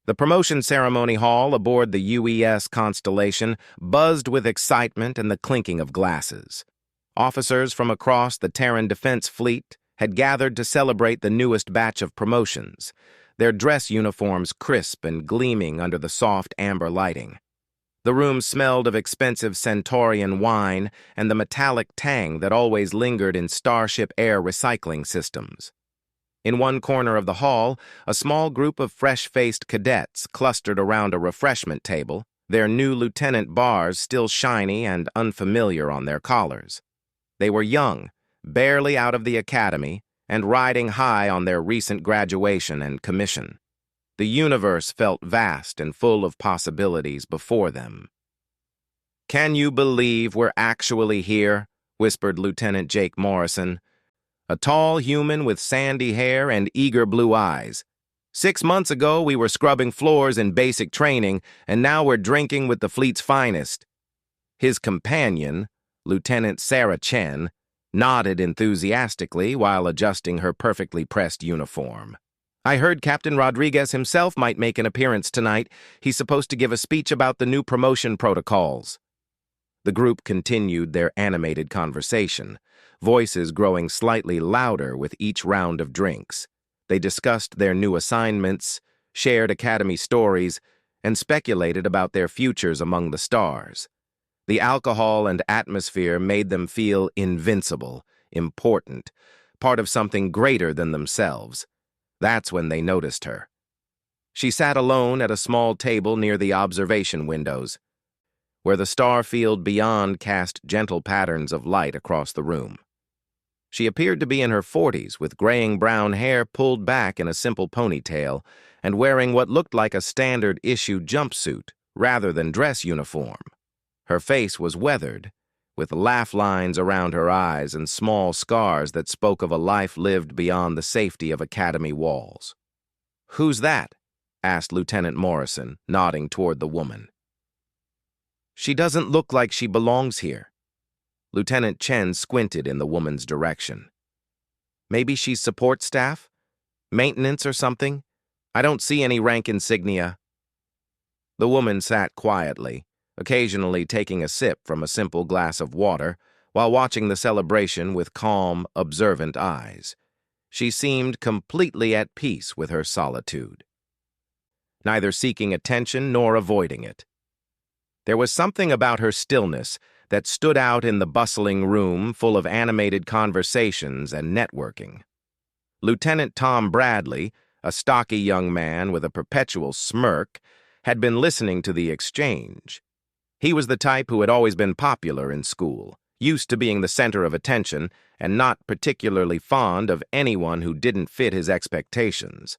The promotion ceremony hall aboard the UES Constellation buzzed with excitement and the clinking of glasses. Officers from across the Terran Defense Fleet had gathered to celebrate the newest batch of promotions, their dress uniforms crisp and gleaming under the soft amber lighting. The room smelled of expensive Centaurian wine and the metallic tang that always lingered in Starship air recycling systems. In one corner of the hall, a small group of fresh-faced cadets clustered around a refreshment table, their new lieutenant bars still shiny and unfamiliar on their collars. They were young, barely out of the academy, and riding high on their recent graduation and commission. The universe felt vast and full of possibilities before them. "Can you believe we're actually here?" whispered Lieutenant Jake Morrison, a tall human with sandy hair and eager blue eyes. "6 months ago, we were scrubbing floors in basic training, and now we're drinking with the fleet's finest." His companion, Lieutenant Sarah Chen, nodded enthusiastically while adjusting her perfectly pressed uniform. "I heard Captain Rodriguez himself might make an appearance tonight. He's supposed to give a speech about the new promotion protocols." The group continued their animated conversation, voices growing slightly louder with each round of drinks. They discussed their new assignments, shared academy stories, and speculated about their futures among the stars. The alcohol and atmosphere made them feel invincible, important, part of something greater than themselves. That's when they noticed her. She sat alone at a small table near the observation windows, where the star field beyond cast gentle patterns of light across the room. She appeared to be in her 40s, with graying brown hair pulled back in a simple ponytail, and wearing what looked like a standard-issue jumpsuit rather than dress uniform. Her face was weathered, with laugh lines around her eyes and small scars that spoke of a life lived beyond the safety of academy walls. "Who's that?" asked Lieutenant Morrison, nodding toward the woman. "She doesn't look like she belongs here." Lieutenant Chen squinted in the woman's direction. "Maybe she's support staff? Maintenance or something? I don't see any rank insignia." The woman sat quietly, occasionally taking a sip from a simple glass of water while watching the celebration with calm, observant eyes. She seemed completely at peace with her solitude, neither seeking attention nor avoiding it. There was something about her stillness that stood out in the bustling room full of animated conversations and networking. Lieutenant Tom Bradley, a stocky young man with a perpetual smirk, had been listening to the exchange. He was the type who had always been popular in school, used to being the center of attention, and not particularly fond of anyone who didn't fit his expectations.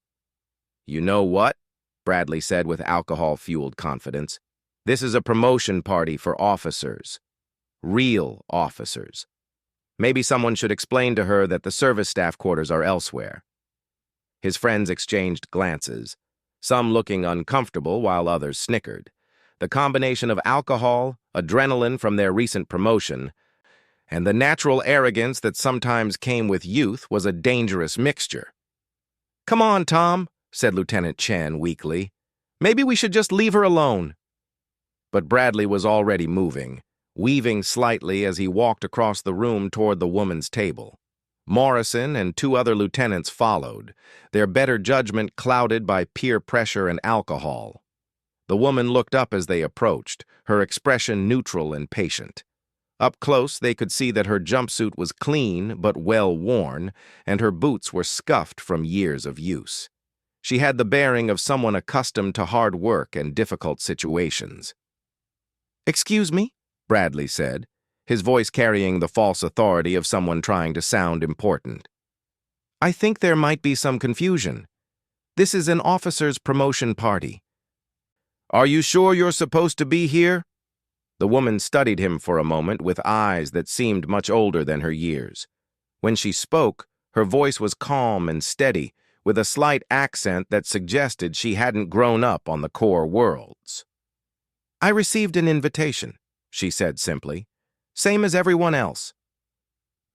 "You know what?" Bradley said with alcohol-fueled confidence. "This is a promotion party for officers. Real officers. Maybe someone should explain to her that the service staff quarters are elsewhere." His friends exchanged glances, some looking uncomfortable while others snickered. The combination of alcohol, adrenaline from their recent promotion, and the natural arrogance that sometimes came with youth was a dangerous mixture. "Come on, Tom," said Lieutenant Chen weakly. "Maybe we should just leave her alone." But Bradley was already moving, weaving slightly as he walked across the room toward the woman's table. Morrison and 2 other lieutenants followed, their better judgment clouded by peer pressure and alcohol. The woman looked up as they approached, her expression neutral and patient. Up close, they could see that her jumpsuit was clean but well worn, and her boots were scuffed from years of use. She had the bearing of someone accustomed to hard work and difficult situations. "Excuse me?" Bradley said, his voice carrying the false authority of someone trying to sound important. "I think there might be some confusion. This is an officer's promotion party." "Are you sure you're supposed to be here?" The woman studied him for a moment with eyes that seemed much older than her years. When she spoke, her voice was calm and steady, with a slight accent that suggested she hadn't grown up on the core worlds. "I received an invitation," she said simply. "Same as everyone else."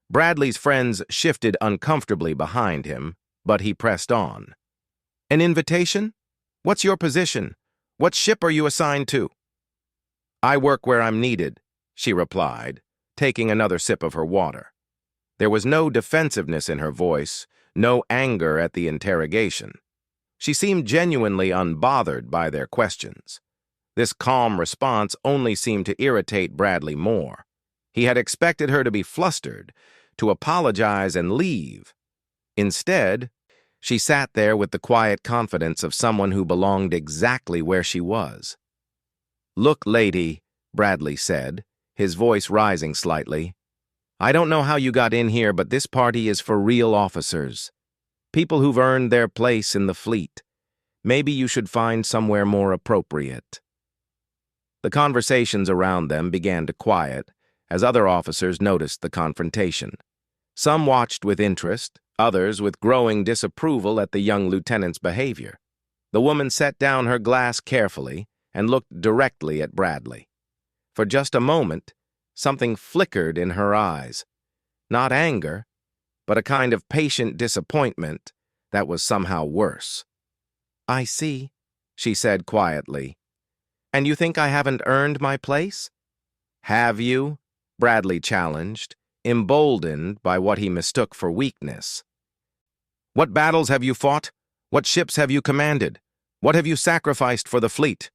Bradley's friends shifted uncomfortably behind him, but he pressed on. "An invitation? What's your position? What ship are you assigned to? I work where I'm needed, she replied, taking another sip of her water. There was no defensiveness in her voice, no anger at the interrogation. She seemed genuinely unbothered by their questions. This calm response only seemed to irritate Bradley more. He had expected her to be flustered, to apologize and leave. Instead, she sat there with the quiet confidence of someone who belonged exactly where she was. "Look, lady," Bradley said, his voice rising slightly. "I don't know how you got in here, but this party is for real officers. People who've earned their place in the fleet. Maybe you should find somewhere more appropriate." The conversations around them began to quiet as other officers noticed the confrontation. Some watched with interest, others with growing disapproval at the young lieutenant's behavior. The woman set down her glass carefully and looked directly at Bradley. For just a moment, something flickered in her eyes. Not anger, but a kind of patient disappointment that was somehow worse. "I see," she said quietly. "And you think I haven't earned my place?" "Have you?" Bradley challenged, emboldened by what he mistook for weakness. "What battles have you fought? What ships have you commanded? What have you sacrificed for the fleet?"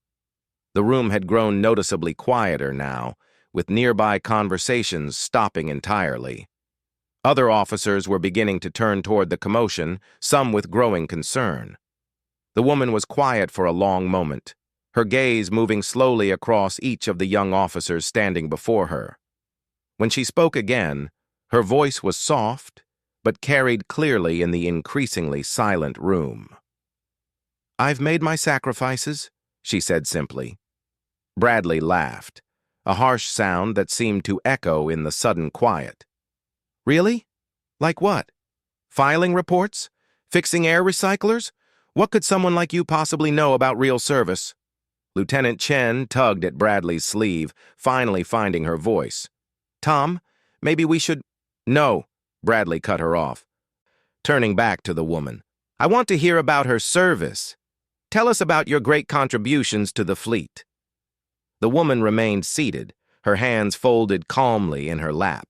The room had grown noticeably quieter now, with nearby conversations stopping entirely. Other officers were beginning to turn toward the commotion, some with growing concern. The woman was quiet for a long moment, her gaze moving slowly across each of the young officers standing before her. When she spoke again, her voice was soft, but carried clearly in the increasingly silent room. "I've made my sacrifices," she said simply. Bradley laughed, a harsh sound that seemed to echo in the sudden quiet. "Really? Like what? Filing reports? Fixing air recyclers? What could someone like you possibly know about real service?" Lieutenant Chen tugged at Bradley's sleeve, finally finding her voice. "Tom, maybe we should—" "No," Bradley cut her off. Turning back to the woman, "I want to hear about her service. Tell us about your great contributions to the fleet." The woman remained seated, her hands folded calmly in her lap.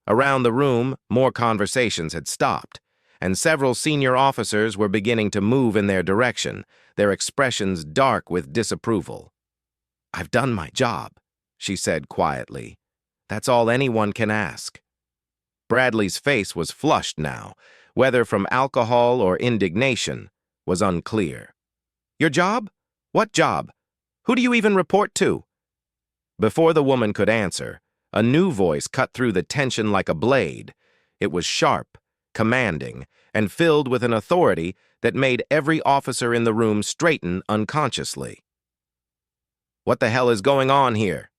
Around the room, more conversations had stopped, and several senior officers were beginning to move in their direction, their expressions dark with disapproval. "I've done my job," she said quietly. "That's all anyone can ask." Bradley's face was flushed now, whether from alcohol or indignation was unclear. "Your job? What job? Who do you even report to?" Before the woman could answer, a new voice cut through the tension like a blade. It was sharp, commanding, and filled with an authority that made every officer in the room straighten unconsciously. "What the hell is going on here?"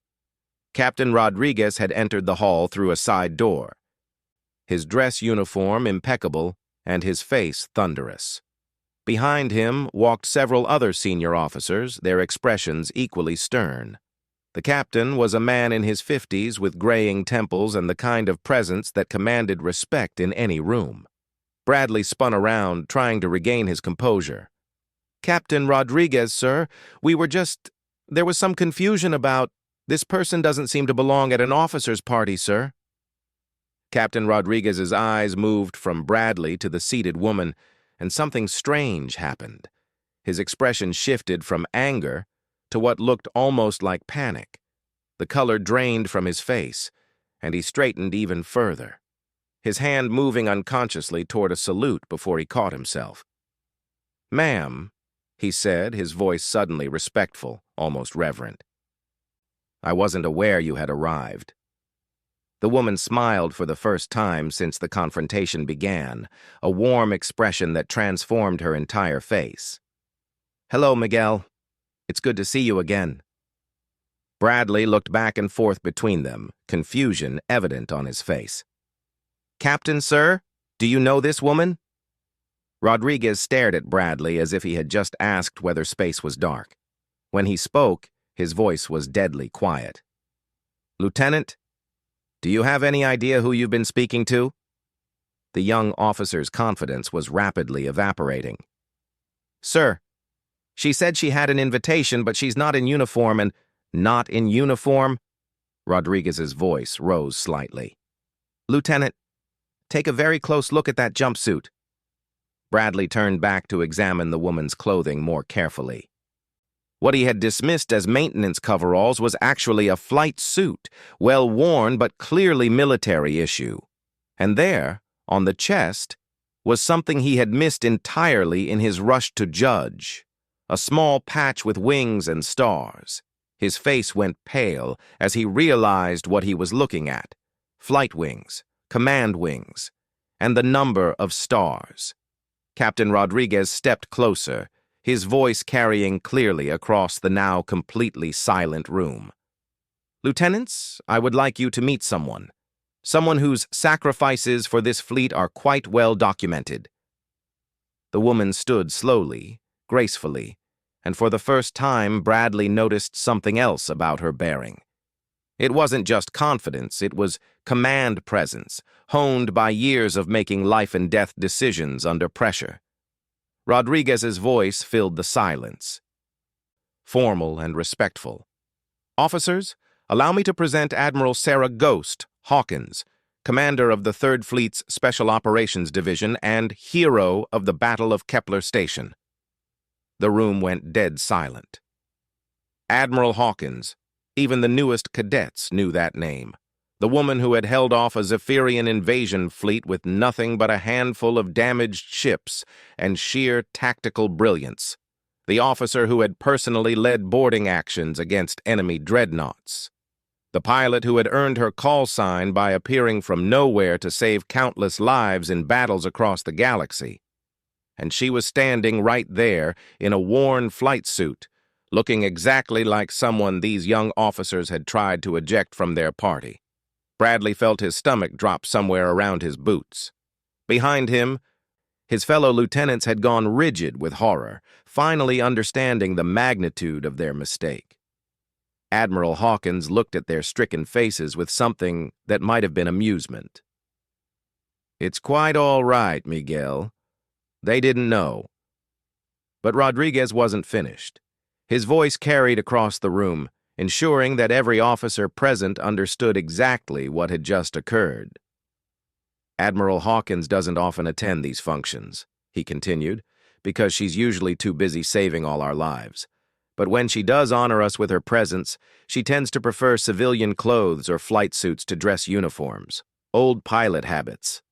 Captain Rodriguez had entered the hall through a side door, his dress uniform impeccable and his face thunderous. Behind him walked several other senior officers, their expressions equally stern. The captain was a man in his 50s with graying temples and the kind of presence that commanded respect in any room. Bradley spun around, trying to regain his composure. "Captain Rodriguez, sir, there was some confusion about— This person doesn't seem to belong at an officer's party, sir." Captain Rodriguez's eyes moved from Bradley to the seated woman, and something strange happened. His expression shifted from anger to what looked almost like panic. The color drained from his face, and he straightened even further, his hand moving unconsciously toward a salute before he caught himself. "Ma'am," he said, his voice suddenly respectful, almost reverent. "I wasn't aware you had arrived." The woman smiled for the first time since the confrontation began, a warm expression that transformed her entire face. "Hello, Miguel. It's good to see you again." Bradley looked back and forth between them, confusion evident on his face. "Captain, sir, do you know this woman?" Rodriguez stared at Bradley as if he had just asked whether space was dark. When he spoke, his voice was deadly quiet. "Lieutenant, do you have any idea who you've been speaking to?" The young officer's confidence was rapidly evaporating. "Sir, She said she had an invitation, but she's not in uniform and— Not in uniform? Rodriguez's voice rose slightly. Lieutenant, take a very close look at that jumpsuit. Bradley turned back to examine the woman's clothing more carefully. What he had dismissed as maintenance coveralls was actually a flight suit, well worn but clearly military issue. And there, on the chest, was something he had missed entirely in his rush to judge. A small patch with wings and stars. His face went pale as he realized what he was looking at. Flight wings, command wings, and the number of stars. Captain Rodriguez stepped closer, his voice carrying clearly across the now completely silent room. Lieutenants, I would like you to meet someone. Someone whose sacrifices for this fleet are quite well documented. The woman stood slowly, gracefully, and for the first time Bradley noticed something else about her bearing. It wasn't just confidence, it was command presence, honed by years of making life-and-death decisions under pressure. Rodriguez's voice filled the silence. Formal and respectful. Officers, allow me to present Admiral Sarah Ghost Hawkins, commander of the 3rd Fleet's Special Operations Division and hero of the Battle of Kepler Station. The room went dead silent. Admiral Hawkins, even the newest cadets knew that name. The woman who had held off a Zephyrian invasion fleet with nothing but a handful of damaged ships and sheer tactical brilliance. The officer who had personally led boarding actions against enemy dreadnoughts. The pilot who had earned her call sign by appearing from nowhere to save countless lives in battles across the galaxy. And she was standing right there in a worn flight suit, looking exactly like someone these young officers had tried to eject from their party. Bradley felt his stomach drop somewhere around his boots. Behind him, his fellow lieutenants had gone rigid with horror, finally understanding the magnitude of their mistake. Admiral Hawkins looked at their stricken faces with something that might have been amusement. It's quite all right, Miguel. They didn't know. But Rodriguez wasn't finished. His voice carried across the room, ensuring that every officer present understood exactly what had just occurred. Admiral Hawkins doesn't often attend these functions, he continued, because she's usually too busy saving all our lives. But when she does honor us with her presence, she tends to prefer civilian clothes or flight suits to dress uniforms, old pilot habits.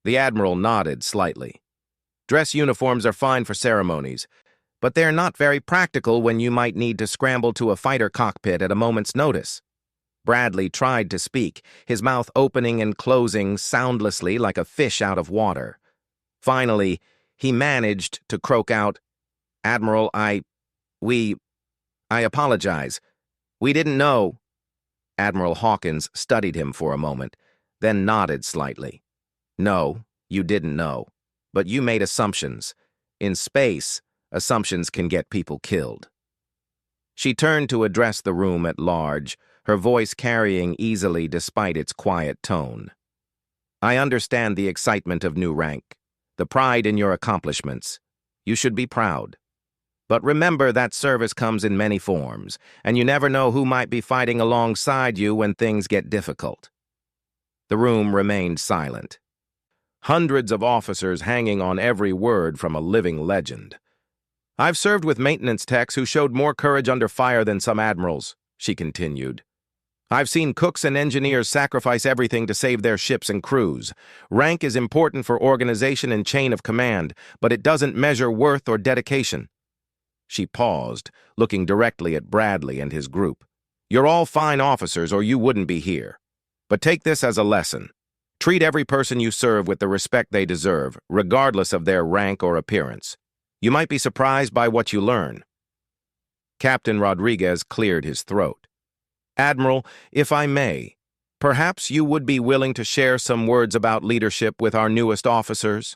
The Admiral nodded slightly. Dress uniforms are fine for ceremonies, but they're not very practical when you might need to scramble to a fighter cockpit at a moment's notice. Bradley tried to speak, his mouth opening and closing soundlessly like a fish out of water. Finally, he managed to croak out, Admiral, I apologize. We didn't know. Admiral Hawkins studied him for a moment, then nodded slightly. No, you didn't know. But you made assumptions. In space, assumptions can get people killed. She turned to address the room at large, her voice carrying easily despite its quiet tone. I understand the excitement of new rank, the pride in your accomplishments. You should be proud. But remember that service comes in many forms, and you never know who might be fighting alongside you when things get difficult. The room remained silent. Hundreds of officers hanging on every word from a living legend. I've served with maintenance techs who showed more courage under fire than some admirals, she continued. I've seen cooks and engineers sacrifice everything to save their ships and crews. Rank is important for organization and chain of command, but it doesn't measure worth or dedication. She paused, looking directly at Bradley and his group. You're all fine officers or you wouldn't be here. But take this as a lesson. Treat every person you serve with the respect they deserve, regardless of their rank or appearance. You might be surprised by what you learn. Captain Rodriguez cleared his throat. Admiral, if I may, perhaps you would be willing to share some words about leadership with our newest officers?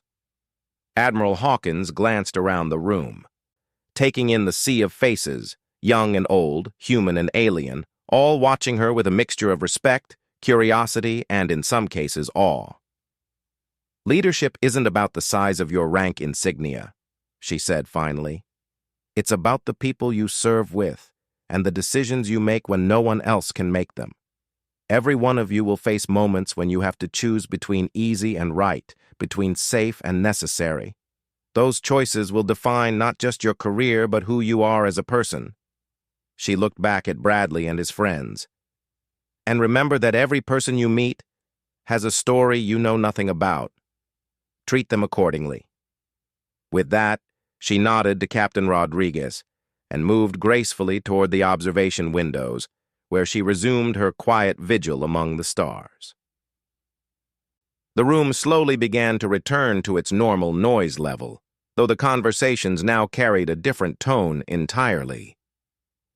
Admiral Hawkins glanced around the room, taking in the sea of faces, young and old, human and alien, all watching her with a mixture of respect, curiosity, and in some cases, awe. Leadership isn't about the size of your rank insignia, she said finally. It's about the people you serve with and the decisions you make when no one else can make them. Every one of you will face moments when you have to choose between easy and right, between safe and necessary. Those choices will define not just your career, but who you are as a person. She looked back at Bradley and his friends. And remember that every person you meet has a story you know nothing about. Treat them accordingly. With that, she nodded to Captain Rodriguez and moved gracefully toward the observation windows, where she resumed her quiet vigil among the stars. The room slowly began to return to its normal noise level, though the conversations now carried a different tone entirely.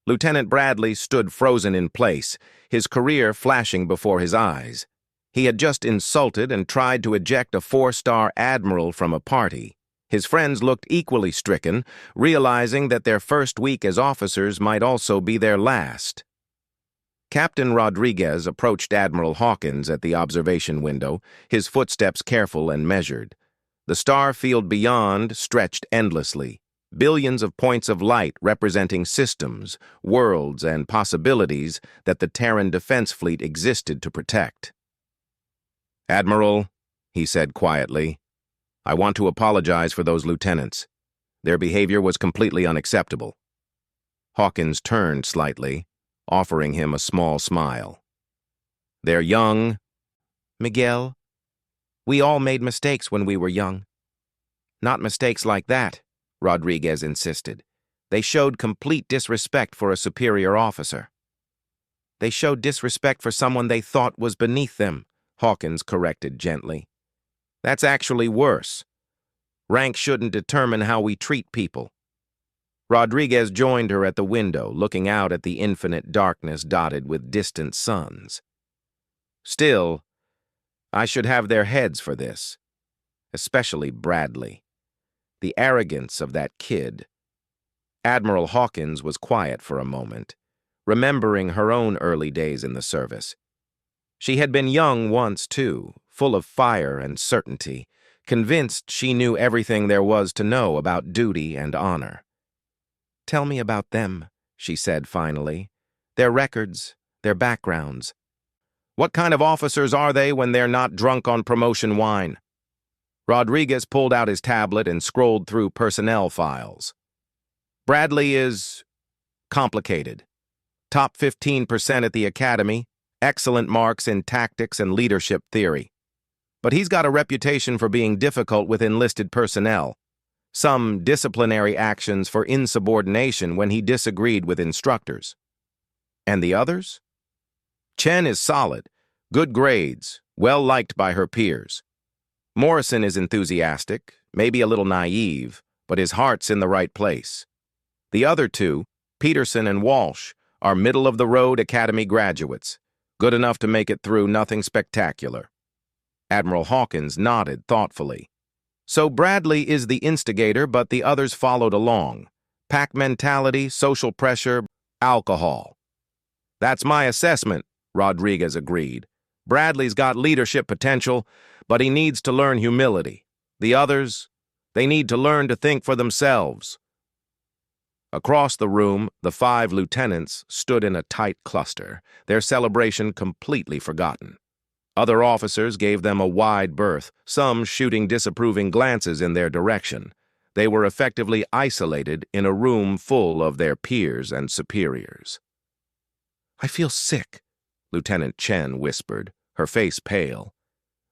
Lieutenant Bradley stood frozen in place, his career flashing before his eyes. He had just insulted and tried to eject a 4-star admiral from a party. His friends looked equally stricken, realizing that their first week as officers might also be their last. Captain Rodriguez approached Admiral Hawkins at the observation window, his footsteps careful and measured. The star field beyond stretched endlessly, billions of points of light representing systems, worlds, and possibilities that the Terran Defense Fleet existed to protect. "Admiral," he said quietly, "I want to apologize for those lieutenants. Their behavior was completely unacceptable." Hawkins turned slightly, offering him a small smile. "They're young." "Miguel, we all made mistakes when we were young." "Not mistakes like that," Rodriguez insisted. "They showed complete disrespect for a superior officer." "They showed disrespect for someone they thought was beneath them," Hawkins corrected gently. "That's actually worse. Rank shouldn't determine how we treat people." Rodriguez joined her at the window, looking out at the infinite darkness dotted with distant suns. "Still, I should have their heads for this, especially Bradley. The arrogance of that kid." Admiral Hawkins was quiet for a moment, remembering her own early days in the service. She had been young once, too, full of fire and certainty, convinced she knew everything there was to know about duty and honor. "Tell me about them," she said finally. "Their records, their backgrounds. What kind of officers are they when they're not drunk on promotion wine?" Rodriguez pulled out his tablet and scrolled through personnel files. "Bradley is complicated. Top 15% at the academy, excellent marks in tactics and leadership theory. But he's got a reputation for being difficult with enlisted personnel. Some disciplinary actions for insubordination when he disagreed with instructors." "And the others?" "Chen is solid, good grades, well-liked by her peers. Morrison is enthusiastic, maybe a little naive, but his heart's in the right place. The other two, Peterson and Walsh, are middle-of-the-road academy graduates, good enough to make it through nothing spectacular." Admiral Hawkins nodded thoughtfully. "So Bradley is the instigator, but the others followed along. Pack mentality, social pressure, alcohol." "That's my assessment," Rodriguez agreed. "Bradley's got leadership potential, but he needs to learn humility. The others, they need to learn to think for themselves." Across the room, the 5 lieutenants stood in a tight cluster, their celebration completely forgotten. Other officers gave them a wide berth, some shooting disapproving glances in their direction. They were effectively isolated in a room full of their peers and superiors. "I feel sick," Lieutenant Chen whispered, her face pale.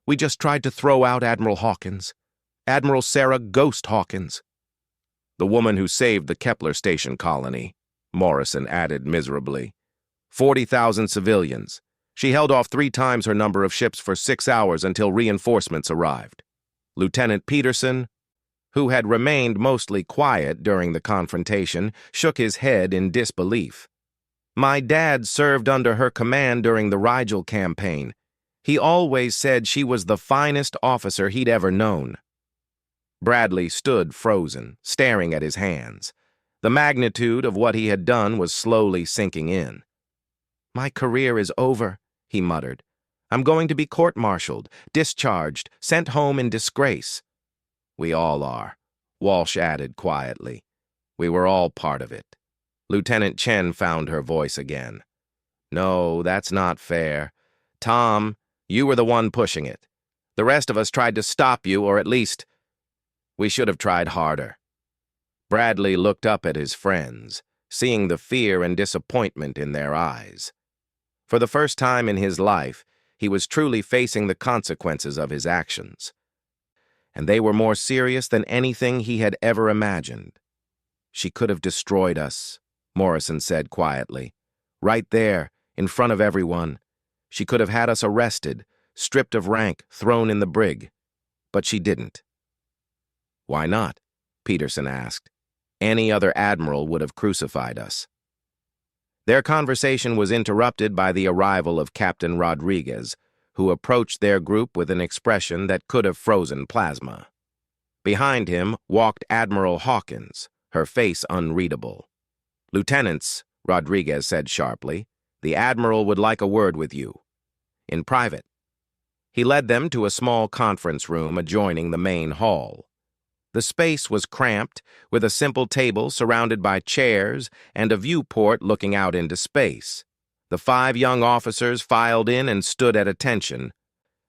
"We just tried to throw out Admiral Hawkins. Admiral Sarah Ghost Hawkins." "The woman who saved the Kepler Station colony," Morrison added miserably. 40,000 civilians. She held off 3 times her number of ships for 6 hours until reinforcements arrived. Lieutenant Peterson, who had remained mostly quiet during the confrontation, shook his head in disbelief. "My dad served under her command during the Rigel campaign. He always said she was the finest officer he'd ever known." Bradley stood frozen, staring at his hands. The magnitude of what he had done was slowly sinking in. "My career is over," he muttered. "I'm going to be court-martialed, discharged, sent home in disgrace." "We all are," Walsh added quietly. We were all part of it. Lieutenant Chen found her voice again. No, that's not fair. Tom, you were the one pushing it. The rest of us tried to stop you, or at least, we should have tried harder. Bradley looked up at his friends, seeing the fear and disappointment in their eyes. For the first time in his life, he was truly facing the consequences of his actions. And they were more serious than anything he had ever imagined. She could have destroyed us, Morrison said quietly. Right there, in front of everyone. She could have had us arrested, stripped of rank, thrown in the brig. But she didn't. Why not? Peterson asked. Any other admiral would have crucified us. Their conversation was interrupted by the arrival of Captain Rodriguez, who approached their group with an expression that could have frozen plasma. Behind him walked Admiral Hawkins, her face unreadable. Lieutenants, Rodriguez said sharply, the Admiral would like a word with you. In private. He led them to a small conference room adjoining the main hall. The space was cramped, with a simple table surrounded by chairs and a viewport looking out into space. The 5 young officers filed in and stood at attention,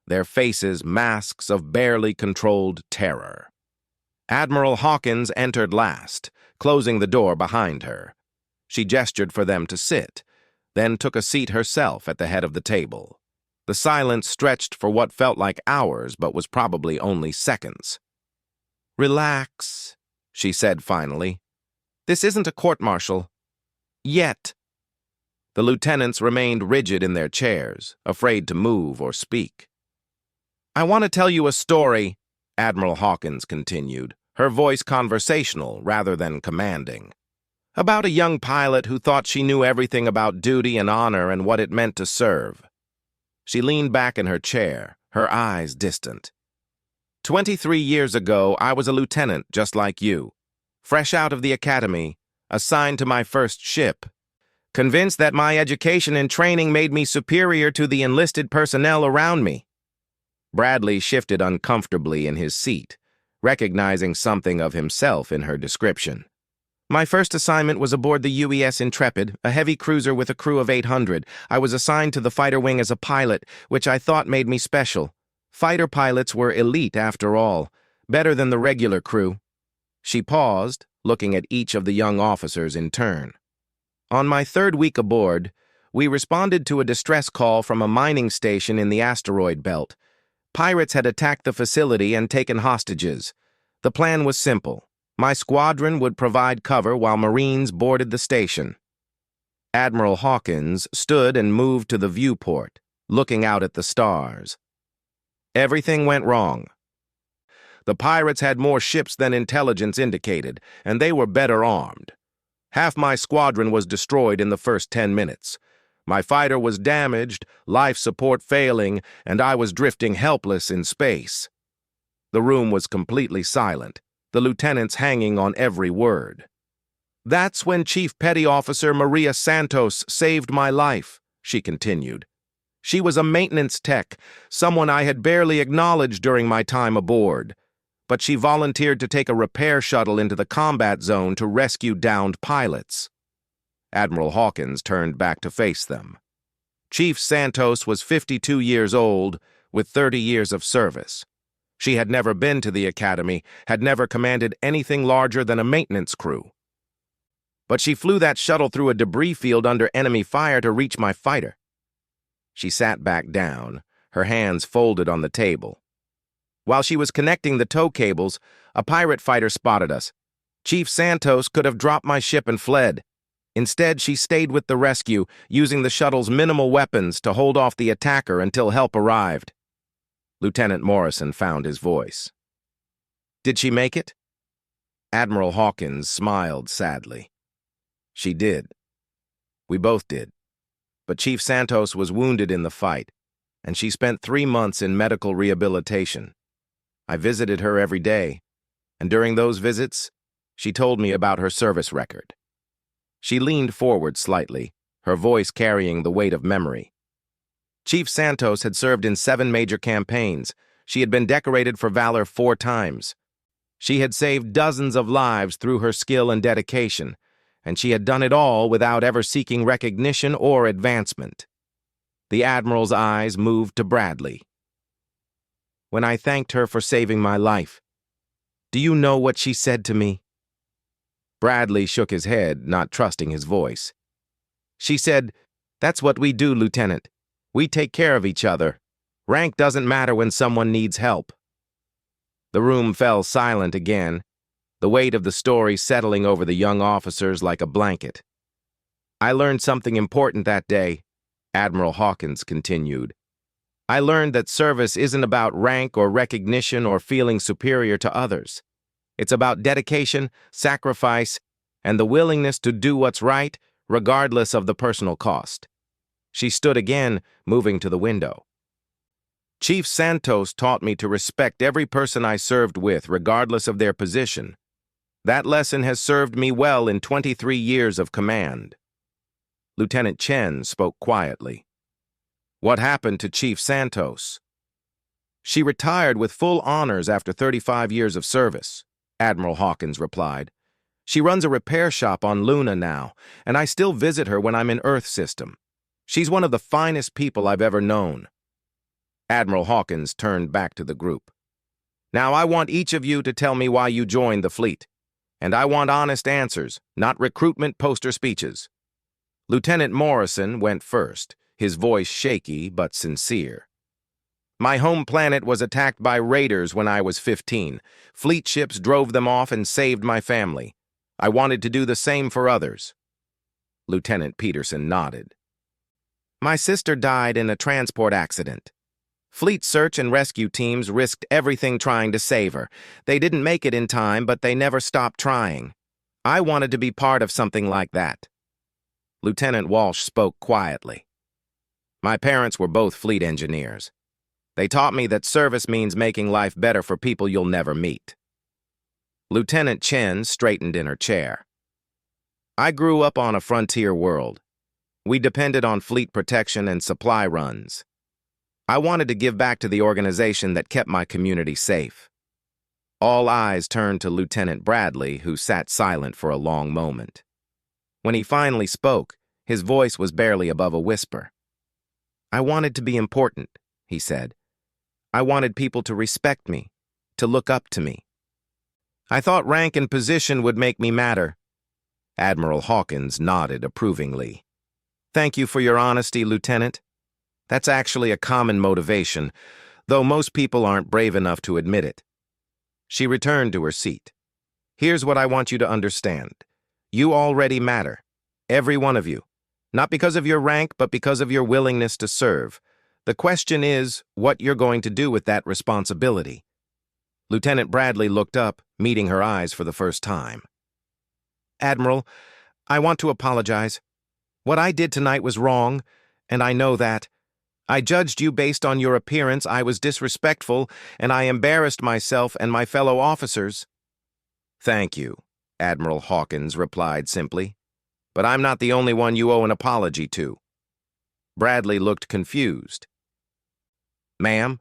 their faces masks of barely controlled terror. Admiral Hawkins entered last, closing the door behind her. She gestured for them to sit, then took a seat herself at the head of the table. The silence stretched for what felt like hours, but was probably only seconds. Relax, she said finally. This isn't a court-martial. Yet. The lieutenants remained rigid in their chairs, afraid to move or speak. I want to tell you a story, Admiral Hawkins continued, her voice conversational rather than commanding. About a young pilot who thought she knew everything about duty and honor and what it meant to serve. She leaned back in her chair, her eyes distant. 23 years ago, I was a lieutenant just like you, fresh out of the academy, assigned to my first ship, convinced that my education and training made me superior to the enlisted personnel around me. Bradley shifted uncomfortably in his seat, recognizing something of himself in her description. My first assignment was aboard the UES Intrepid, a heavy cruiser with a crew of 800. I was assigned to the fighter wing as a pilot, which I thought made me special. Fighter pilots were elite after all, better than the regular crew. She paused, looking at each of the young officers in turn. On my 3rd week aboard, we responded to a distress call from a mining station in the asteroid belt. Pirates had attacked the facility and taken hostages. The plan was simple. My squadron would provide cover while Marines boarded the station. Admiral Hawkins stood and moved to the viewport, looking out at the stars. Everything went wrong. The pirates had more ships than intelligence indicated, and they were better armed. Half my squadron was destroyed in the first 10 minutes. My fighter was damaged, life support failing, and I was drifting helpless in space. The room was completely silent, the lieutenants hanging on every word. That's when Chief Petty Officer Maria Santos saved my life, she continued. She was a maintenance tech, someone I had barely acknowledged during my time aboard. But she volunteered to take a repair shuttle into the combat zone to rescue downed pilots. Admiral Hawkins turned back to face them. Chief Santos was 52 years old, with 30 years of service. She had never been to the academy, had never commanded anything larger than a maintenance crew. But she flew that shuttle through a debris field under enemy fire to reach my fighter. She sat back down, her hands folded on the table. While she was connecting the tow cables, a pirate fighter spotted us. Chief Santos could have dropped my ship and fled. Instead, she stayed with the rescue, using the shuttle's minimal weapons to hold off the attacker until help arrived. Lieutenant Morrison found his voice. Did she make it? Admiral Hawkins smiled sadly. She did. We both did. But Chief Santos was wounded in the fight, and she spent 3 months in medical rehabilitation. I visited her every day, and during those visits, she told me about her service record. She leaned forward slightly, her voice carrying the weight of memory. Chief Santos had served in 7 major campaigns. She had been decorated for valor 4 times. She had saved dozens of lives through her skill and dedication, and she had done it all without ever seeking recognition or advancement. The Admiral's eyes moved to Bradley. When I thanked her for saving my life, do you know what she said to me? Bradley shook his head, not trusting his voice. She said, "That's what we do, Lieutenant. We take care of each other. Rank doesn't matter when someone needs help." The room fell silent again, the weight of the story settling over the young officers like a blanket. "I learned something important that day," Admiral Hawkins continued. "I learned that service isn't about rank or recognition or feeling superior to others. It's about dedication, sacrifice, and the willingness to do what's right, regardless of the personal cost." She stood again, moving to the window. "Chief Santos taught me to respect every person I served with, regardless of their position. That lesson has served me well in 23 years of command." Lieutenant Chen spoke quietly. "What happened to Chief Santos?" "She retired with full honors after 35 years of service," Admiral Hawkins replied. "She runs a repair shop on Luna now, and I still visit her when I'm in Earth system. She's one of the finest people I've ever known." Admiral Hawkins turned back to the group. "Now I want each of you to tell me why you joined the fleet. And I want honest answers, not recruitment poster speeches." Lieutenant Morrison went first, his voice shaky but sincere. "My home planet was attacked by raiders when I was 15. Fleet ships drove them off and saved my family. I wanted to do the same for others." Lieutenant Peterson nodded. "My sister died in a transport accident. Fleet search and rescue teams risked everything trying to save her. They didn't make it in time, but they never stopped trying. I wanted to be part of something like that." Lieutenant Walsh spoke quietly. "My parents were both fleet engineers. They taught me that service means making life better for people you'll never meet." Lieutenant Chen straightened in her chair. "I grew up on a frontier world. We depended on fleet protection and supply runs. I wanted to give back to the organization that kept my community safe." All eyes turned to Lieutenant Bradley, who sat silent for a long moment. When he finally spoke, his voice was barely above a whisper. "I wanted to be important," he said. "I wanted people to respect me, to look up to me. I thought rank and position would make me matter." Admiral Hawkins nodded approvingly. "Thank you for your honesty, Lieutenant. That's actually a common motivation, though most people aren't brave enough to admit it." She returned to her seat. "Here's what I want you to understand. You already matter. Every one of you. Not because of your rank, but because of your willingness to serve. The question is what you're going to do with that responsibility." Lieutenant Bradley looked up, meeting her eyes for the first time. "Admiral, I want to apologize. What I did tonight was wrong, and I know that. I judged you based on your appearance, I was disrespectful, and I embarrassed myself and my fellow officers." "Thank you," Admiral Hawkins replied simply. "But I'm not the only one you owe an apology to." Bradley looked confused. "Ma'am,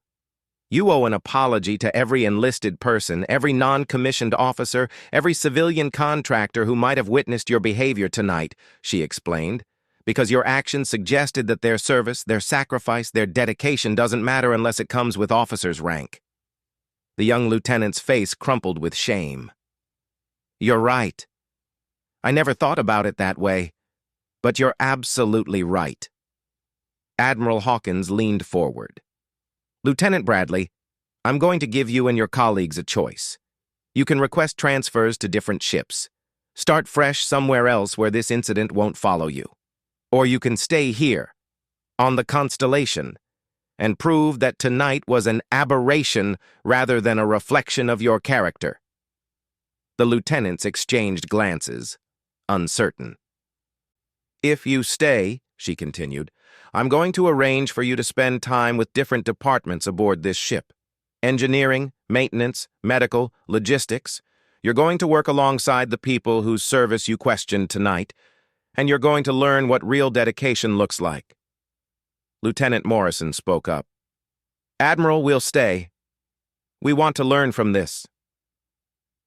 you owe an apology to every enlisted person, every non-commissioned officer, every civilian contractor who might have witnessed your behavior tonight," she explained, "because your actions suggested that their service, their sacrifice, their dedication doesn't matter unless it comes with officer's rank." The young lieutenant's face crumpled with shame. "You're right. I never thought about it that way, but you're absolutely right." Admiral Hawkins leaned forward. "Lieutenant Bradley, I'm going to give you and your colleagues a choice. You can request transfers to different ships. Start fresh somewhere else where this incident won't follow you. Or you can stay here, on the Constellation, and prove that tonight was an aberration rather than a reflection of your character." The lieutenants exchanged glances, uncertain. "If you stay," she continued, "I'm going to arrange for you to spend time with different departments aboard this ship. Engineering, maintenance, medical, logistics. You're going to work alongside the people whose service you questioned tonight, and you're going to learn what real dedication looks like." Lieutenant Morrison spoke up. "Admiral, we'll stay. We want to learn from this."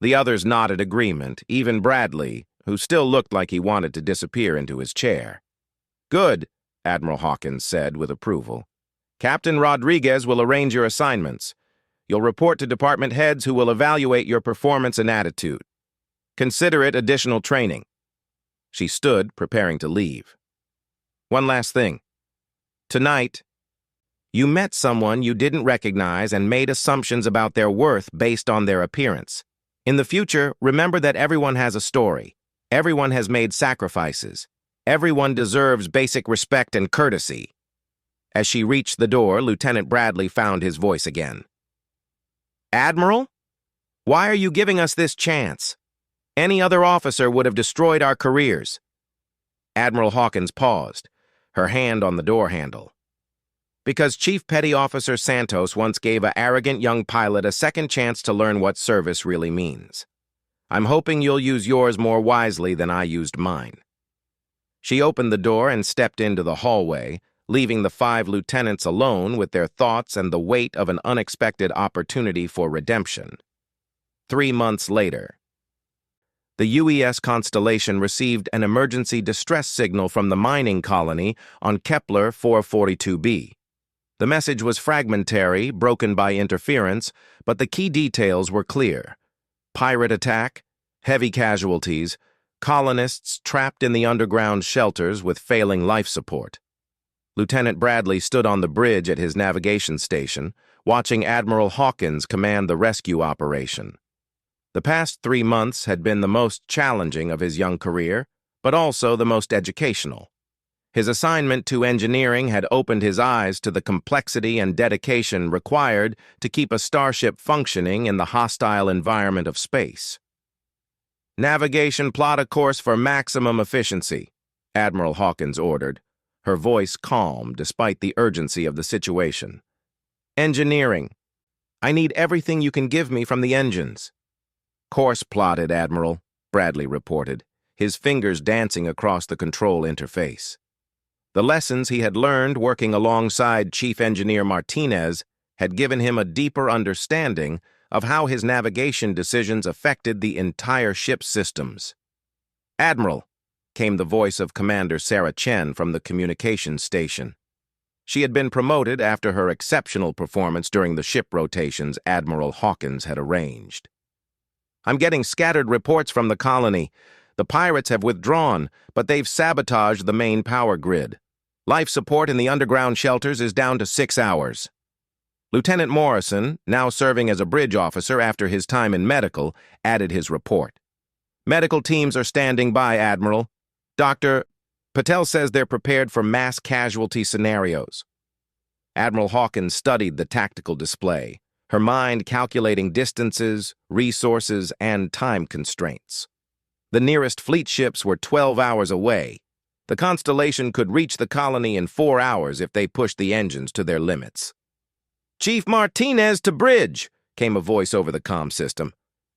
The others nodded agreement, even Bradley, who still looked like he wanted to disappear into his chair. "Good," Admiral Hawkins said with approval. "Captain Rodriguez will arrange your assignments. You'll report to department heads who will evaluate your performance and attitude. Consider it additional training." She stood, preparing to leave. "One last thing. Tonight, you met someone you didn't recognize and made assumptions about their worth based on their appearance. In the future, remember that everyone has a story. Everyone has made sacrifices. Everyone deserves basic respect and courtesy." As she reached the door, Lieutenant Bradley found his voice again. "Admiral? Why are you giving us this chance? Any other officer would have destroyed our careers." Admiral Hawkins paused, her hand on the door handle. "Because Chief Petty Officer Santos once gave an arrogant young pilot a second chance to learn what service really means. I'm hoping you'll use yours more wisely than I used mine." She opened the door and stepped into the hallway, leaving the 5 lieutenants alone with their thoughts and the weight of an unexpected opportunity for redemption. 3 months later, the UES Constellation received an emergency distress signal from the mining colony on Kepler 442b. The message was fragmentary, broken by interference, but the key details were clear. Pirate attack, heavy casualties, colonists trapped in the underground shelters with failing life support. Lieutenant Bradley stood on the bridge at his navigation station, watching Admiral Hawkins command the rescue operation. The past 3 months had been the most challenging of his young career, but also the most educational. His assignment to engineering had opened his eyes to the complexity and dedication required to keep a starship functioning in the hostile environment of space. "Navigation, plot a course for maximum efficiency," Admiral Hawkins ordered, her voice calm despite the urgency of the situation. "Engineering. I need everything you can give me from the engines." "Course plotted, Admiral," Bradley reported, his fingers dancing across the control interface. The lessons he had learned working alongside Chief Engineer Martinez had given him a deeper understanding of how his navigation decisions affected the entire ship's systems. "Admiral," came the voice of Commander Sarah Chen from the communications station. She had been promoted after her exceptional performance during the ship rotations Admiral Hawkins had arranged. "I'm getting scattered reports from the colony. The pirates have withdrawn, but they've sabotaged the main power grid. Life support in the underground shelters is down to 6 hours. Lieutenant Morrison, now serving as a bridge officer after his time in medical, added his report. "Medical teams are standing by, Admiral. Dr. Patel says they're prepared for mass casualty scenarios." Admiral Hawkins studied the tactical display, her mind calculating distances, resources, and time constraints. The nearest fleet ships were 12 hours away. The Constellation could reach the colony in 4 hours if they pushed the engines to their limits. "Chief Martinez to bridge," came a voice over the comm system.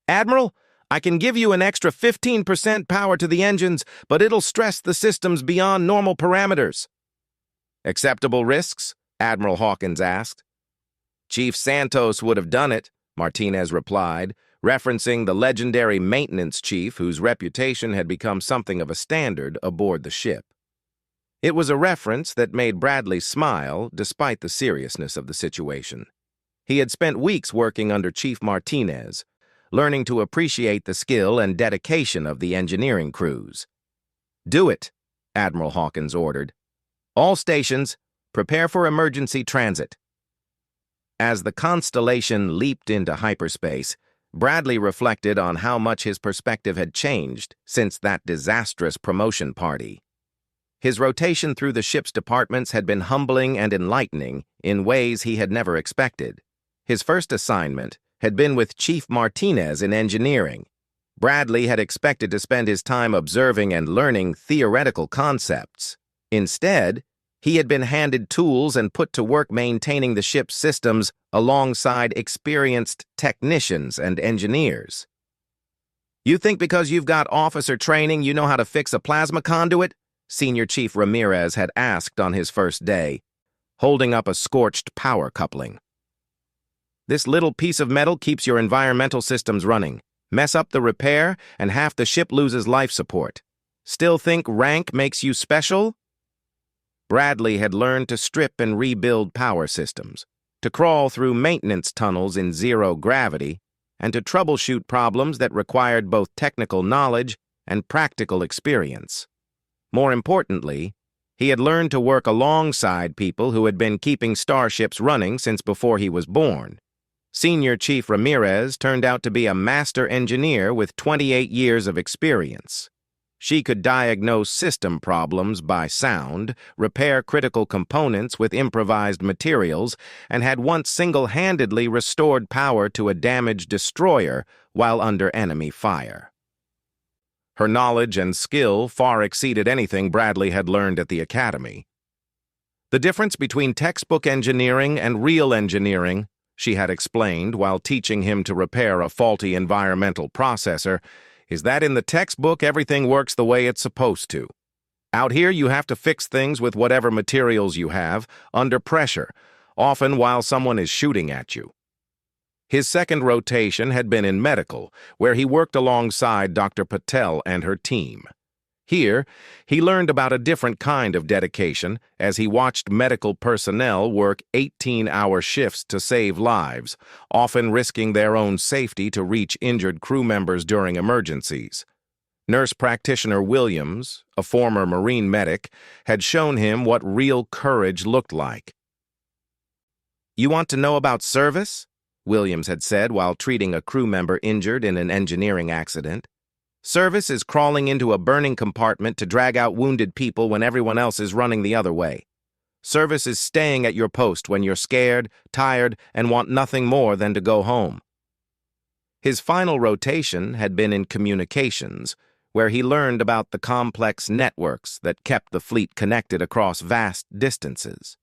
"Admiral, I can give you an extra 15% power to the engines, but it'll stress the systems beyond normal parameters." "Acceptable risks?" Admiral Hawkins asked. "Chief Santos would have done it," Martinez replied, referencing the legendary maintenance chief whose reputation had become something of a standard aboard the ship. It was a reference that made Bradley smile despite the seriousness of the situation. He had spent weeks working under Chief Martinez, learning to appreciate the skill and dedication of the engineering crews. "Do it," Admiral Hawkins ordered. "All stations, prepare for emergency transit." As the Constellation leaped into hyperspace, Bradley reflected on how much his perspective had changed since that disastrous promotion party. His rotation through the ship's departments had been humbling and enlightening in ways he had never expected. His first assignment had been with Chief Martinez in engineering. Bradley had expected to spend his time observing and learning theoretical concepts. Instead, he had been handed tools and put to work maintaining the ship's systems alongside experienced technicians and engineers. "You think because you've got officer training you know how to fix a plasma conduit?" Senior Chief Ramirez had asked on his first day, holding up a scorched power coupling. "This little piece of metal keeps your environmental systems running. Mess up the repair, and half the ship loses life support. Still think rank makes you special? Bradley had learned to strip and rebuild power systems, to crawl through maintenance tunnels in zero gravity, and to troubleshoot problems that required both technical knowledge and practical experience. More importantly, he had learned to work alongside people who had been keeping starships running since before he was born. Senior Chief Ramirez turned out to be a master engineer with 28 years of experience. She could diagnose system problems by sound, repair critical components with improvised materials, and had once single-handedly restored power to a damaged destroyer while under enemy fire. Her knowledge and skill far exceeded anything Bradley had learned at the academy. The difference between textbook engineering and real engineering, she had explained while teaching him to repair a faulty environmental processor, is that in the textbook everything works the way it's supposed to. Out here you have to fix things with whatever materials you have, under pressure, often while someone is shooting at you. His second rotation had been in medical, where he worked alongside Dr. Patel and her team. Here, he learned about a different kind of dedication as he watched medical personnel work 18-hour shifts to save lives, often risking their own safety to reach injured crew members during emergencies. Nurse practitioner Williams, a former Marine medic, had shown him what real courage looked like. "You want to know about service?" Williams had said while treating a crew member injured in an engineering accident. "Service is crawling into a burning compartment to drag out wounded people when everyone else is running the other way. Service is staying at your post when you're scared, tired, and want nothing more than to go home." His final rotation had been in communications, where he learned about the complex networks that kept the fleet connected across vast distances.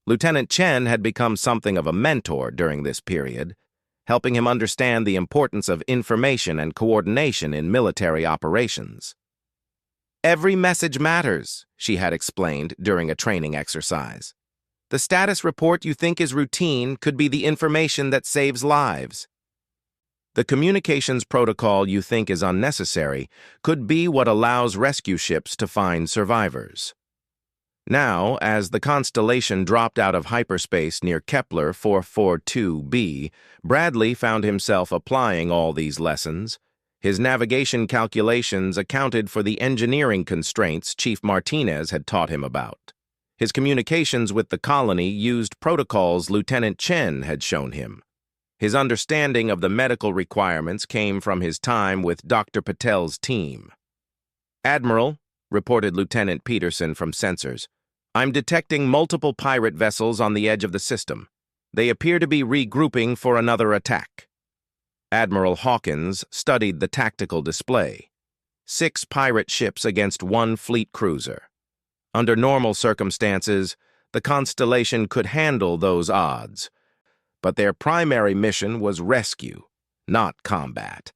Lieutenant Chen had become something of a mentor during this period, helping him understand the importance of information and coordination in military operations. "Every message matters," she had explained during a training exercise. "The status report you think is routine could be the information that saves lives. The communications protocol you think is unnecessary could be what allows rescue ships to find survivors." Now, as the constellation dropped out of hyperspace near Kepler 442b, Bradley found himself applying all these lessons. His navigation calculations accounted for the engineering constraints Chief Martinez had taught him about. His communications with the colony used protocols Lieutenant Chen had shown him. His understanding of the medical requirements came from his time with Dr. Patel's team. "Admiral," reported Lieutenant Peterson from sensors, "I'm detecting multiple pirate vessels on the edge of the system. They appear to be regrouping for another attack." Admiral Hawkins studied the tactical display. 6 pirate ships against 1 fleet cruiser. Under normal circumstances, the constellation could handle those odds, but their primary mission was rescue, not combat.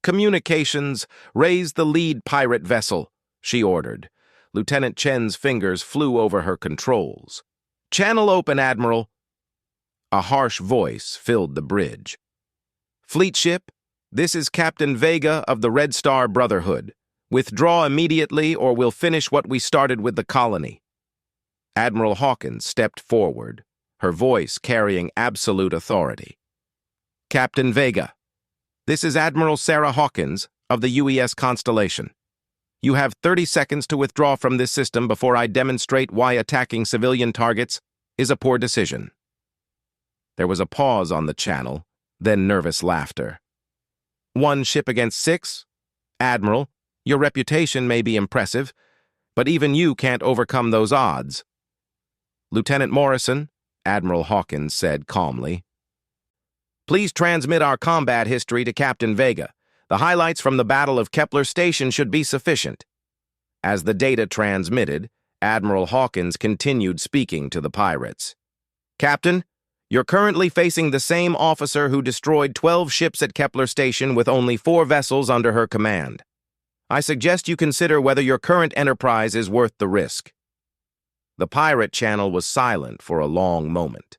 "Communications, raise the lead pirate vessel," she ordered. Lieutenant Chen's fingers flew over her controls. "Channel open, Admiral." A harsh voice filled the bridge. "Fleet ship, this is Captain Vega of the Red Star Brotherhood. Withdraw immediately or we'll finish what we started with the colony." Admiral Hawkins stepped forward, her voice carrying absolute authority. "Captain Vega, this is Admiral Sarah Hawkins of the UES Constellation. You have 30 seconds to withdraw from this system before I demonstrate why attacking civilian targets is a poor decision." There was a pause on the channel, then nervous laughter. "1 ship against 6? Admiral, your reputation may be impressive, but even you can't overcome those odds." "Lieutenant Morrison," Admiral Hawkins said calmly, "please transmit our combat history to Captain Vega. The highlights from the Battle of Kepler Station should be sufficient." As the data transmitted, Admiral Hawkins continued speaking to the pirates. "Captain, you're currently facing the same officer who destroyed 12 ships at Kepler Station with only 4 vessels under her command. I suggest you consider whether your current enterprise is worth the risk." The pirate channel was silent for a long moment.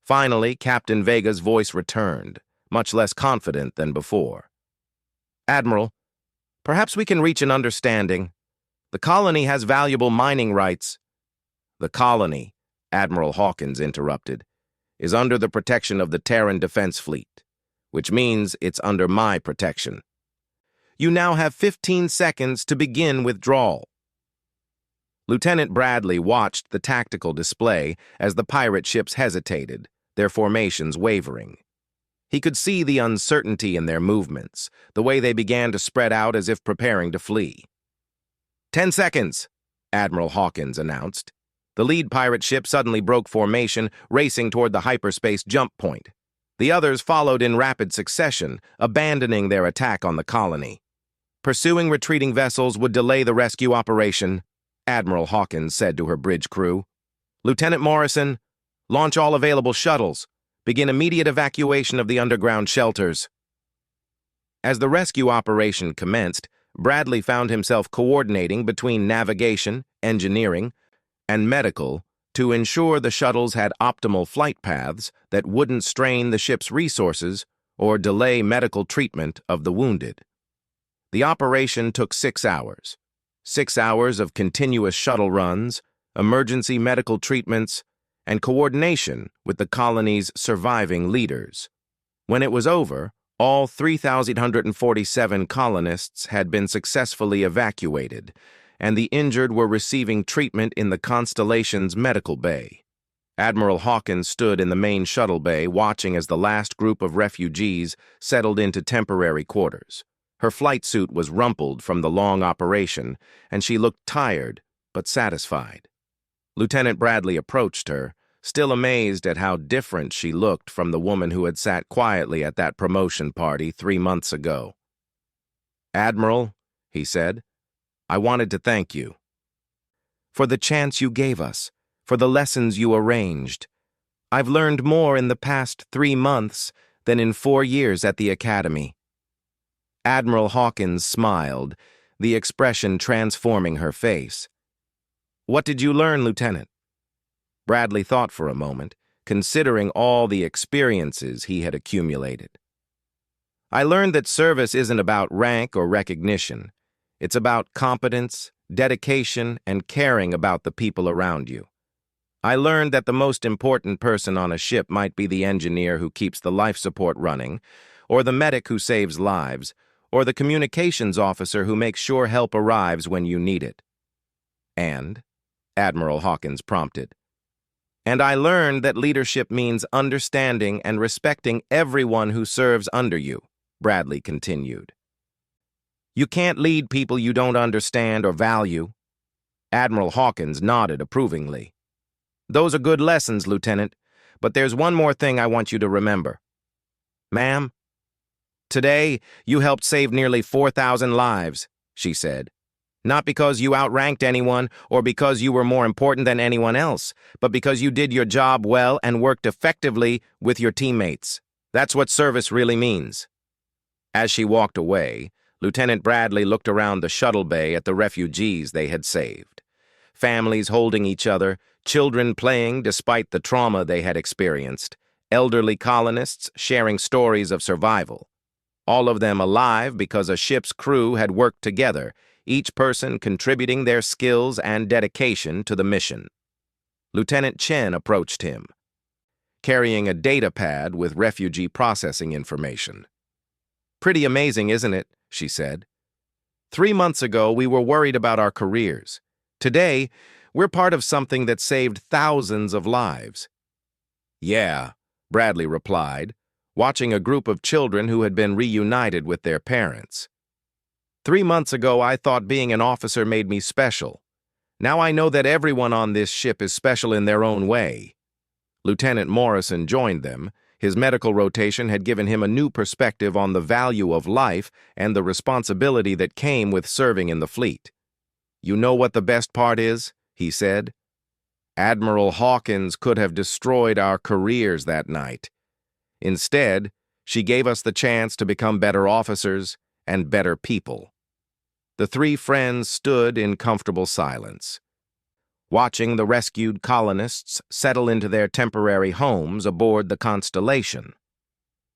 Finally, Captain Vega's voice returned, much less confident than before. Admiral, perhaps we can reach an understanding. The colony has valuable mining rights. The colony, Admiral Hawkins interrupted, is under the protection of the Terran Defense Fleet, which means it's under my protection. You now have 15 seconds to begin withdrawal. Lieutenant Bradley watched the tactical display as the pirate ships hesitated, their formations wavering. He could see the uncertainty in their movements, the way they began to spread out as if preparing to flee. 10 seconds, Admiral Hawkins announced. The lead pirate ship suddenly broke formation, racing toward the hyperspace jump point. The others followed in rapid succession, abandoning their attack on the colony. Pursuing retreating vessels would delay the rescue operation, Admiral Hawkins said to her bridge crew. Lieutenant Morrison, launch all available shuttles. Begin immediate evacuation of the underground shelters. As the rescue operation commenced, Bradley found himself coordinating between navigation, engineering, and medical to ensure the shuttles had optimal flight paths that wouldn't strain the ship's resources or delay medical treatment of the wounded. The operation took 6 hours. 6 hours of continuous shuttle runs, emergency medical treatments, and coordination with the colony's surviving leaders. When it was over, all 3,847 colonists had been successfully evacuated, and the injured were receiving treatment in the Constellation's medical bay. Admiral Hawkins stood in the main shuttle bay watching as the last group of refugees settled into temporary quarters. Her flight suit was rumpled from the long operation, and she looked tired but satisfied. Lieutenant Bradley approached her, still amazed at how different she looked from the woman who had sat quietly at that promotion party 3 months ago. Admiral, he said, I wanted to thank you for the chance you gave us, for the lessons you arranged. I've learned more in the past 3 months than in 4 years at the Academy. Admiral Hawkins smiled, the expression transforming her face. What did you learn, Lieutenant? Bradley thought for a moment, considering all the experiences he had accumulated. I learned that service isn't about rank or recognition. It's about competence, dedication, and caring about the people around you. I learned that the most important person on a ship might be the engineer who keeps the life support running, or the medic who saves lives, or the communications officer who makes sure help arrives when you need it. And, Admiral Hawkins prompted, and I learned that leadership means understanding and respecting everyone who serves under you, Bradley continued. You can't lead people you don't understand or value. Admiral Hawkins nodded approvingly. Those are good lessons, Lieutenant, but there's one more thing I want you to remember. Ma'am, today you helped save nearly 4,000 lives, she said. Not because you outranked anyone or because you were more important than anyone else, but because you did your job well and worked effectively with your teammates. That's what service really means. As she walked away, Lieutenant Bradley looked around the shuttle bay at the refugees they had saved. Families holding each other, children playing despite the trauma they had experienced, elderly colonists sharing stories of survival. All of them alive because a ship's crew had worked together, each person contributing their skills and dedication to the mission. Lieutenant Chen approached him, carrying a data pad with refugee processing information. Pretty amazing, isn't it? She said. 3 months ago, we were worried about our careers. Today, we're part of something that saved thousands of lives. Yeah, Bradley replied, watching a group of children who had been reunited with their parents. 3 months ago, I thought being an officer made me special. Now I know that everyone on this ship is special in their own way. Lieutenant Morrison joined them. His medical rotation had given him a new perspective on the value of life and the responsibility that came with serving in the fleet. You know what the best part is? He said. Admiral Hawkins could have destroyed our careers that night. Instead, she gave us the chance to become better officers and better people. The 3 friends stood in comfortable silence, watching the rescued colonists settle into their temporary homes aboard the Constellation.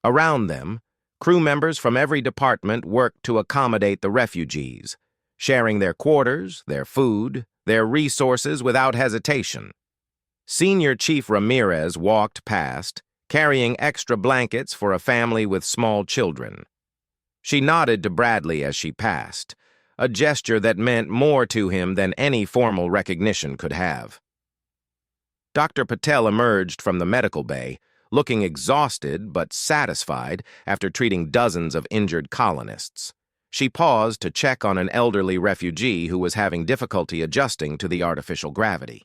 Around them, Crew members from every department worked to accommodate the refugees, sharing their quarters, their food, their resources without hesitation. Senior Chief Ramirez walked past, carrying extra blankets for a family with small children. She nodded to Bradley as she passed, a gesture that meant more to him than any formal recognition could have. Dr. Patel emerged from the medical bay, looking exhausted but satisfied after treating dozens of injured colonists. She paused to check on an elderly refugee who was having difficulty adjusting to the artificial gravity.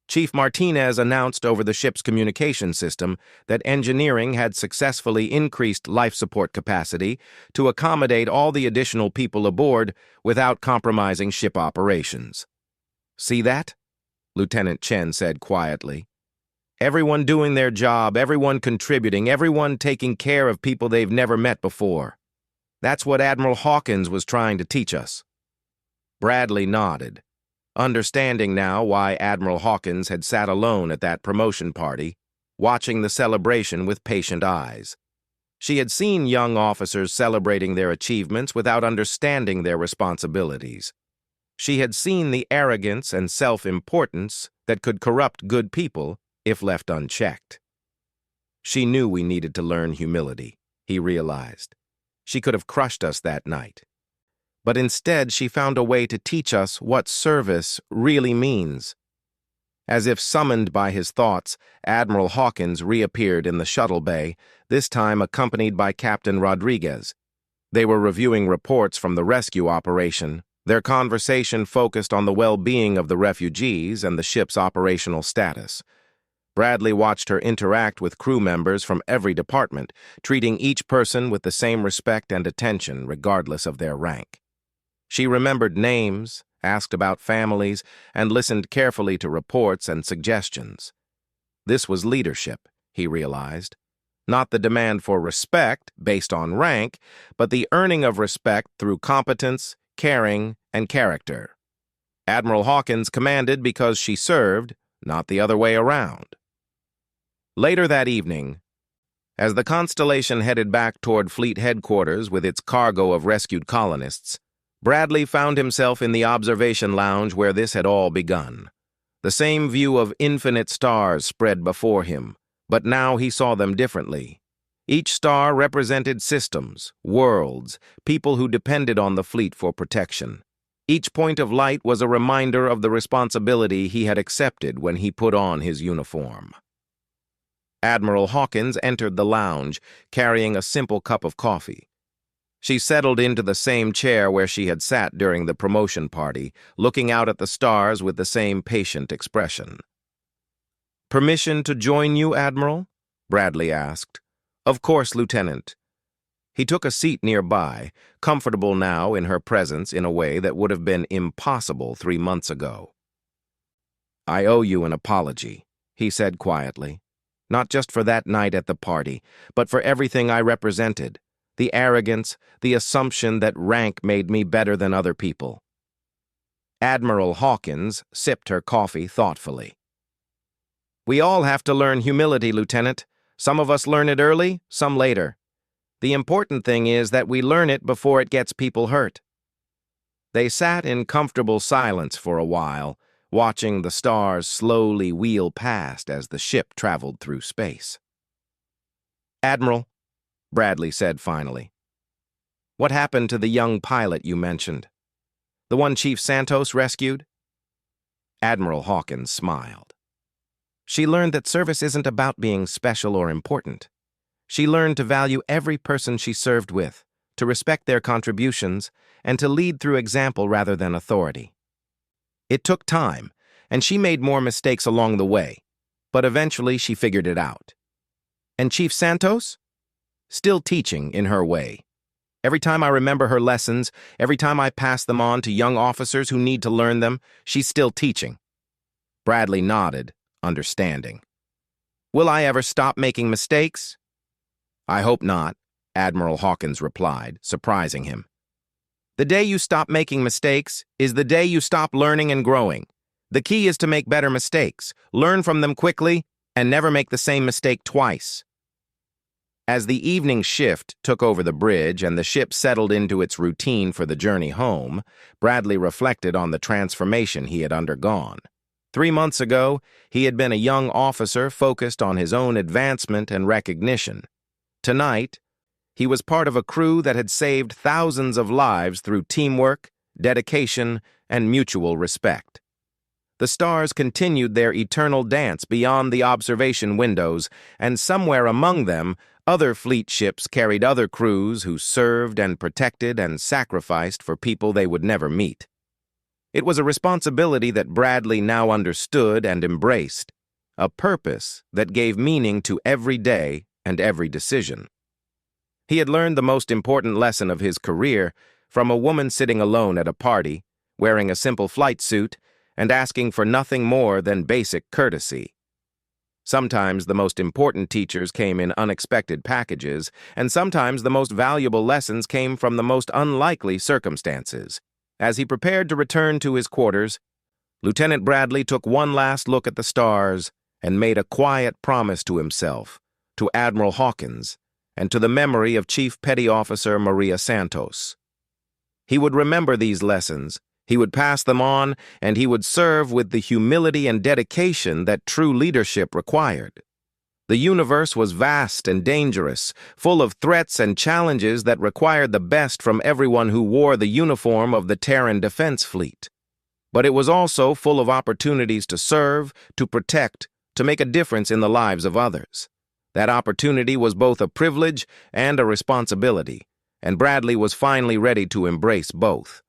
Chief Martinez announced over the ship's communication system that engineering had successfully increased life support capacity to accommodate all the additional people aboard without compromising ship operations. "See that?" Lieutenant Chen said quietly. "Everyone doing their job, everyone contributing, everyone taking care of people they've never met before. That's what Admiral Hawkins was trying to teach us." Bradley nodded, understanding now why Admiral Hawkins had sat alone at that promotion party, watching the celebration with patient eyes. She had seen young officers celebrating their achievements without understanding their responsibilities. She had seen the arrogance and self-importance that could corrupt good people if left unchecked. She knew we needed to learn humility, he realized. She could have crushed us that night. But instead, she found a way to teach us what service really means. As if summoned by his thoughts, Admiral Hawkins reappeared in the shuttle bay, this time accompanied by Captain Rodriguez. They were reviewing reports from the rescue operation. Their conversation focused on the well-being of the refugees and the ship's operational status. Bradley watched her interact with crew members from every department, treating each person with the same respect and attention, regardless of their rank. She remembered names, asked about families, and listened carefully to reports and suggestions. This was leadership, he realized. Not the demand for respect based on rank, but the earning of respect through competence, caring, and character. Admiral Hawkins commanded because she served, not the other way around. Later that evening, as the Constellation headed back toward Fleet Headquarters with its cargo of rescued colonists, Bradley found himself in the observation lounge where this had all begun. The same view of infinite stars spread before him, but now he saw them differently. Each star represented systems, worlds, people who depended on the fleet for protection. Each point of light was a reminder of the responsibility he had accepted when he put on his uniform. Admiral Hawkins entered the lounge, carrying a simple cup of coffee. She settled into the same chair where she had sat during the promotion party, looking out at the stars with the same patient expression. "Permission to join you, Admiral?" Bradley asked. "Of course, Lieutenant." He took a seat nearby, comfortable now in her presence in a way that would have been impossible 3 months ago. "I owe you an apology," he said quietly. "Not just for that night at the party, but for everything I represented. The arrogance, the assumption that rank made me better than other people." Admiral Hawkins sipped her coffee thoughtfully. "We all have to learn humility, Lieutenant. Some of us learn it early, some later. The important thing is that we learn it before it gets people hurt." They sat in comfortable silence for a while, watching the stars slowly wheel past as the ship traveled through space. "Admiral," Bradley said finally, "what happened to the young pilot you mentioned? The one Chief Santos rescued?" Admiral Hawkins smiled. "She learned that service isn't about being special or important. She learned to value every person she served with, to respect their contributions, and to lead through example rather than authority. It took time, and she made more mistakes along the way, but eventually she figured it out. And Chief Santos? Still teaching in her way. Every time I remember her lessons, every time I pass them on to young officers who need to learn them, she's still teaching." Bradley nodded, understanding. "Will I ever stop making mistakes?" "I hope not," Admiral Hawkins replied, surprising him. "The day you stop making mistakes is the day you stop learning and growing. The key is to make better mistakes, learn from them quickly, and never make the same mistake twice." As the evening shift took over the bridge and the ship settled into its routine for the journey home, Bradley reflected on the transformation he had undergone. 3 months ago, he had been a young officer focused on his own advancement and recognition. Tonight, he was part of a crew that had saved thousands of lives through teamwork, dedication, and mutual respect. The stars continued their eternal dance beyond the observation windows, and somewhere among them, other fleet ships carried other crews who served and protected and sacrificed for people they would never meet. It was a responsibility that Bradley now understood and embraced, a purpose that gave meaning to every day and every decision. He had learned the most important lesson of his career from a woman sitting alone at a party, wearing a simple flight suit, and asking for nothing more than basic courtesy. Sometimes the most important teachers came in unexpected packages, and sometimes the most valuable lessons came from the most unlikely circumstances. As he prepared to return to his quarters, Lieutenant Bradley took one last look at the stars and made a quiet promise to himself, to Admiral Hawkins, and to the memory of Chief Petty Officer Maria Santos. He would remember these lessons, he would pass them on, and he would serve with the humility and dedication that true leadership required. The universe was vast and dangerous, full of threats and challenges that required the best from everyone who wore the uniform of the Terran Defense Fleet. But it was also full of opportunities to serve, to protect, to make a difference in the lives of others. That opportunity was both a privilege and a responsibility, and Bradley was finally ready to embrace both.